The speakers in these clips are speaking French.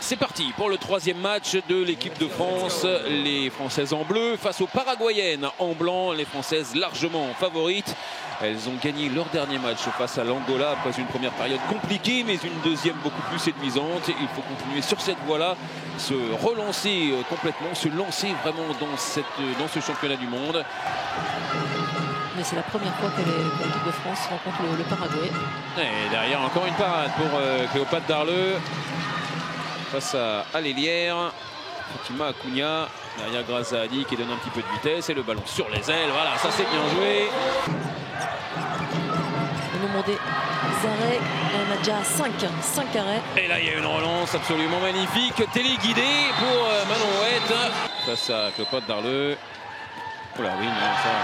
C'est parti pour le troisième match de l'équipe de France. Les Françaises en bleu face aux Paraguayennes en blanc. Les Françaises largement favorites. Elles ont gagné leur dernier match face à l'Angola après une première période compliquée, mais une deuxième beaucoup plus séduisante. Il faut continuer sur cette voie-là, se relancer complètement, se lancer vraiment dans ce championnat du monde. Mais c'est la première fois que l'équipe de France rencontre le Paraguay. Et derrière, encore une parade pour Cléopâtre Darleux face à l'Hélière. Fatima Acuna, derrière Grazali qui donne un petit peu de vitesse et le ballon sur les ailes. Voilà, ça c'est bien joué. Nous demandé arrêts, on a déjà 5 arrêts. Et là il y a une relance absolument magnifique, téléguidée pour Manon Huet face à Cléopâtre Darleux. Oula oui, non, ça.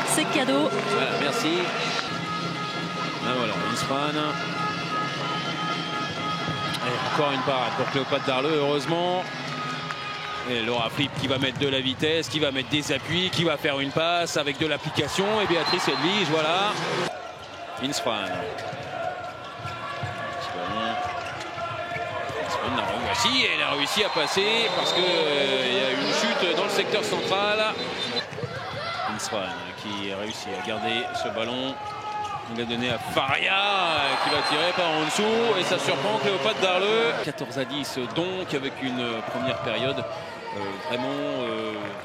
C'est cadeau. Voilà, merci. Ah, voilà, Inspan. Et encore une parade pour Cléopâtre Darleux, heureusement. Et Laura Flip qui va mettre de la vitesse, qui va mettre des appuis, qui va faire une passe avec de l'application. Et Béatrice Edwige, voilà. Inspan. Voici, elle a réussi à passer parce qu'il y a eu une chute dans le secteur central. Inspan qui a réussi à garder ce ballon. Il l'a donné à Faria qui va tirer par en dessous et ça surprend Cléopâtre Darleux. 14-10 donc avec une première période vraiment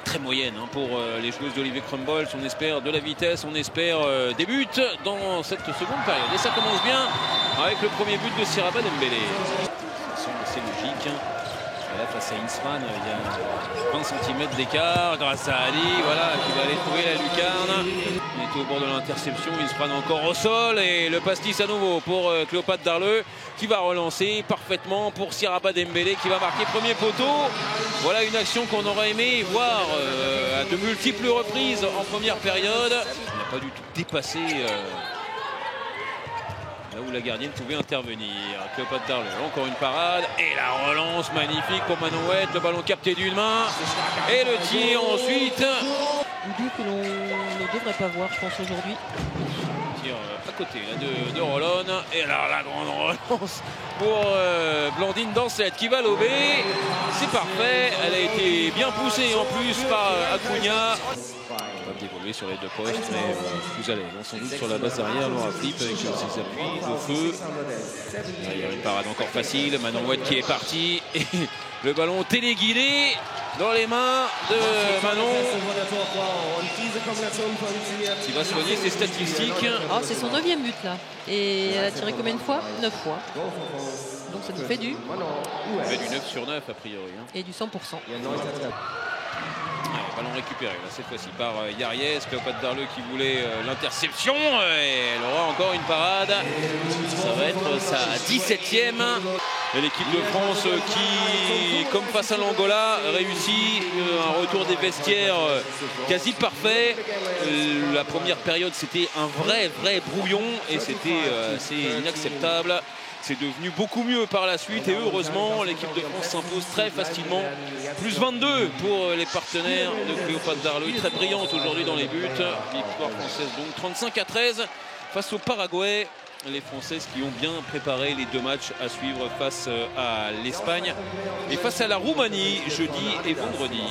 très moyenne pour les joueuses d'Olivier Crumbles. On espère de la vitesse, on espère des buts dans cette seconde période. Et ça commence bien avec le premier but de Siraba Dembélé. C'est logique. Et là, face à Inspan, il y a 20 cm d'écart grâce à Ali, voilà, qui va aller trouver la lucarne. On est au bord de l'interception, Inspan encore au sol et le pastis à nouveau pour Cléopâtre Darleux qui va relancer parfaitement pour Siraba Dembélé qui va marquer premier poteau. Voilà une action qu'on aurait aimé voir à de multiples reprises en première période. On n'a pas du tout dépassé là où la gardienne pouvait intervenir. Cléopâtre Darleux, encore une parade et la relance magnifique pour Manon Huet, le ballon capté d'une main et le tir ensuite. Un but que l'on ne devrait pas voir, je pense, aujourd'hui. Tir à côté là, de Rolon et alors la grande relance pour Blandine Dansette qui va lober. C'est parfait, elle a été bien poussée en plus par Acuna. On va dévoluer sur les deux postes, mais vous allez sans doute sur la base arrière, Laura Flip avec ses appuis de feu. Là, il y a une parade encore facile, Manon Huet qui est parti et le ballon téléguidé dans les mains de Manon qui va soigner ses statistiques. Oh, c'est son 9e but là. Et elle a tiré combien de fois? 9 fois. Donc ça nous fait du... Ça fait du 9 sur 9 a priori. Et du 100%. Ballon récupéré là, cette fois-ci par Yariès. Cléopâtre Darleux qui voulait l'interception et elle aura encore une parade. Ça va être sa 17e. Et l'équipe de France qui, comme face à l'Angola, réussit un retour des vestiaires quasi parfait. La première période, c'était un vrai brouillon et c'était assez inacceptable. C'est devenu beaucoup mieux par la suite et heureusement l'équipe de France s'impose très facilement. Plus 22 pour les partenaires de Cléopâtre Darleux. Très brillante aujourd'hui dans les buts. Victoire française donc 35-13 face au Paraguay. Les Françaises qui ont bien préparé les deux matchs à suivre face à l'Espagne et face à la Roumanie jeudi et vendredi.